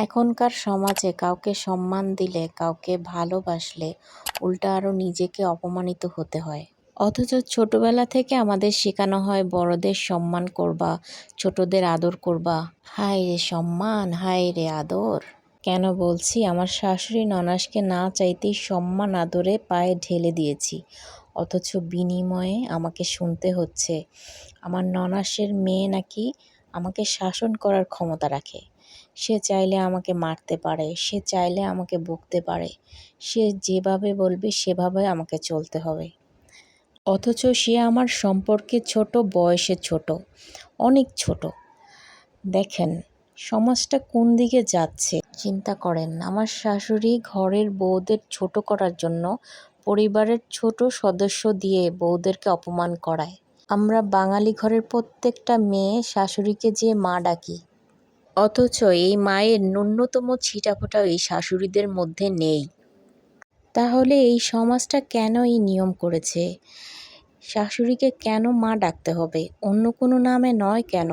এখনকার সমাজে কাউকে সম্মান দিলে, কাউকে ভালোবাসলে উল্টা আরও নিজেকে অপমানিত হতে হয়। অথচ ছোটবেলা থেকে আমাদের শেখানো হয় বড়দের সম্মান করবা, ছোটদের আদর করবা। হায় রে সম্মান, হায় রে আদর। কেন বলছি, আমার শাশুড়ি ননাসকে না চাইতেই সম্মান আদরে পায়ে ঢেলে দিয়েছি, অথচ বিনিময়ে আমাকে শুনতে হচ্ছে আমার ননাসের মেয়ে নাকি আমাকে শাসন করার ক্ষমতা রাখে। সে চাইলে আমাকে মারতে পারে, সে চাইলে আমাকে বকতে পারে, সে যেভাবে বলবে সেভাবে আমাকে চলতে হবে। অথচ সে আমার সম্পর্কে ছোট, বয়সে ছোট, অনেক ছোট। দেখেন সমাজটা কোন দিকে যাচ্ছে চিন্তা করেন। আমার শাশুড়ি ঘরের বউদের ছোট করার জন্য পরিবারের ছোট সদস্য দিয়ে বউদেরকে অপমান করায়। আমরা বাঙালি ঘরের প্রত্যেকটা মেয়ে শাশুড়িকে যে মা ডাকি, অথচ এই মায়ের ন্যূনতম ছিটাফোঁটাও এই শাশুড়িদের মধ্যে নেই। তাহলে এই সমাজটা কেন এই নিয়ম করেছে? শাশুড়িকে কেন মা ডাকতে হবে, অন্য কোনো নামে নয় কেন?